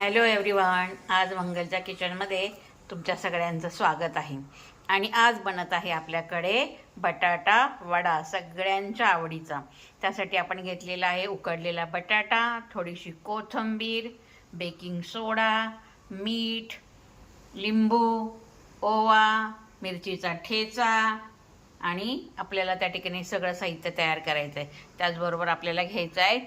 Hello everyone, आज मंगलच्या किचनमध्ये तुमच्या सगळ्यांचं स्वागत आहे. आणि आज बनत आहे आपल्याकडे बटाटा वडा, सगळ्यांच्या आवडीचा. त्यासाठी आपण घेतलेला आहे उकडलेला बटाटा, थोडीशी कोथिंबीर, बेकिंग सोडा, मीठ, लिंबू, ओवा, मिरचीचा ठेचा आणि आपल्याला त्या ठिकाणी सगळं साहित्य तयार करायचं आहे. त्याचबरोबर आपल्याला घ्यायचं आहे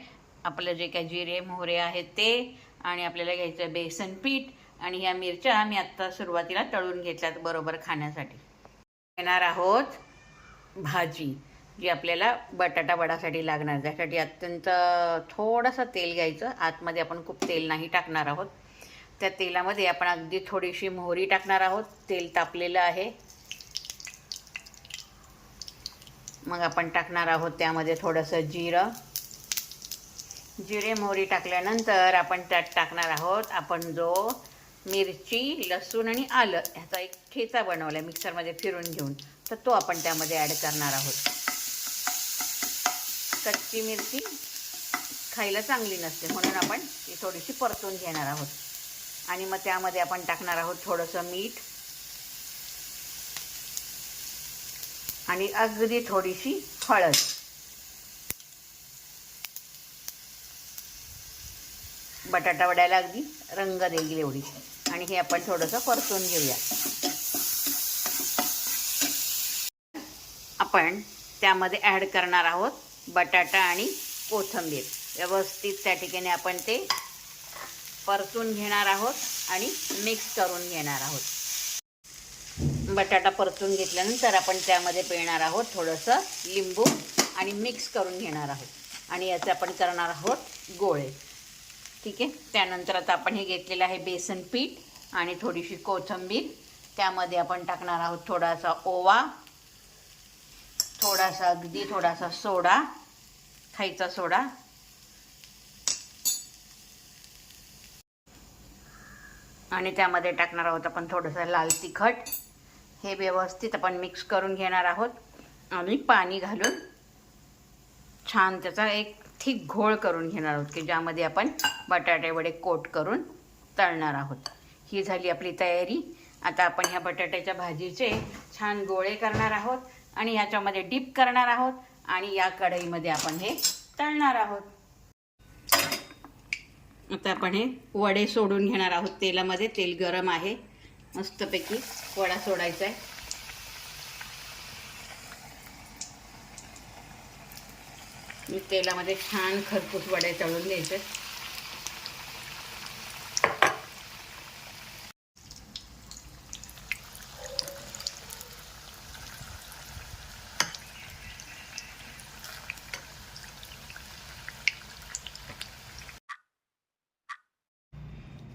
आपलं जे काही जिरे मोहरे आहेत ते, आणि आपल्याला घ्यायचं बेसन पीठ. आणि ह्या मिरच्या मी आत्ता सुरुवातीला तळून घेतल्यात बरोबर खाण्यासाठी. घेणार आहोत भाजी जी आपल्याला बटाटा वडासाठी लागणार. त्यासाठी अत्यंत थोडंसं तेल घ्यायचं. आतमध्ये आपण खूप तेल नाही टाकणार आहोत. त्या तेलामध्ये आपण अगदी थोडीशी मोहरी टाकणार आहोत. तेल तापलेलं आहे. मग आपण टाकणार आहोत त्यामध्ये थोडंसं जिरं. जिरे मोहरी टाकल्यानंतर आपण त्यात टाकणार आहोत आपण जो मिरची, लसूण आणि आलं ह्याचा एक ठेचा बनवला मिक्सरमध्ये फिरून घेऊन, तर तो आपण त्यामध्ये ॲड करणार आहोत. कच्ची मिरची खायला चांगली नसते म्हणून आपण ती थोडीशी परतून घेणार आहोत. आणि मग त्यामध्ये आपण टाकणार आहोत थोडंसं मीठ आणि अगदी थोडीशी हळद. बटाटा वड्याला अगदी रंग देईल एवढी. आणि हे आपण थोडंसं परतून घेऊया. आपण त्यामध्ये ॲड करणार आहोत बटाटा आणि कोथिंबीर. व्यवस्थित त्या ठिकाणी आपण ते परतून घेणार आहोत आणि मिक्स करून घेणार आहोत. बटाटा परतून घेतल्यानंतर आपण त्यामध्ये पिळणार आहोत थोडंसं लिंबू आणि मिक्स करून घेणार आहोत. आणि याचे आपण करणार आहोत गोळे. ठीक आहे. त्यानंतर आता आपण हे घेतलेलं आहे बेसन पीठ आणि थोडीशी कोथिंबीर. त्यामध्ये आपण टाकणार आहोत थोडासा ओवा, अगदी थोडासा सोडा, खायचा सोडा. आणि त्यामध्ये टाकणार आहोत आपण थोडंसं लाल तिखट. हे व्यवस्थित आपण मिक्स करून घेणार आहोत आणि पाणी घालून छान त्याचा एक थिक घोळ करून घेणार आहोत की ज्यामध्ये आपण बटाटे वडे कोट करून तळणार आहोत. ही झाली आपली तयारी. आता आपण ह्या बटाट्याच्या भाजीचे छान गोळे करणार आहोत आणि ह्याच्यामध्ये डिप करणार आहोत आणि या कढईमध्ये आपण हे तळणार आहोत. आता आपण हे वडे सोडून घेणार आहोत तेलामध्ये. तेल गरम आहे. मस्तपैकी वडा सोडायचा आहे. तेलामध्ये छान खरपूस वडे तळून घ्यायचे.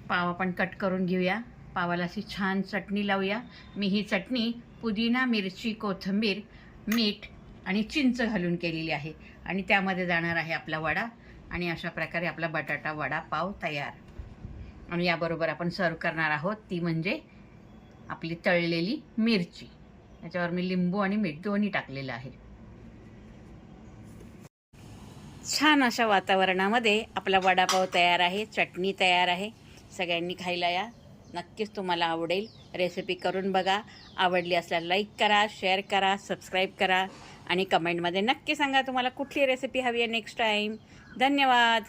पाव आपण कट करून घेऊया. पावाला अशी छान चटणी लावूया. मी ही चटणी पुदिना, मिरची, कोथिंबीर, मीठ आणि चिंच घालून केलेली आहे. आणि त्यामध्ये जाणार आहे आपला वडा. आणि अशा प्रकारे आपला बटाटा वडा पाव तयार. आणि याबरोबर आपण सर्व करणार आहोत ती म्हणजे आपली तळलेली मिरची. याच्यावर मी लिंबू आणि मीठ दोन्ही टाकलेलं आहे. छान अशा वातावरणामध्ये आपला वडापाव तयार आहे. चटणी तयार आहे. सगळ्यांनी खायला या. नक्कीच तुम्हाला आवडेल. रेसिपी करून बघा. आवडली असल्यास लाईक करा, शेअर करा, सबस्क्राईब करा आणि कमेंटमध्ये नक्की सांगा तुम्हाला कुठली रेसिपी हवी आहे नेक्स्ट टाईम. धन्यवाद.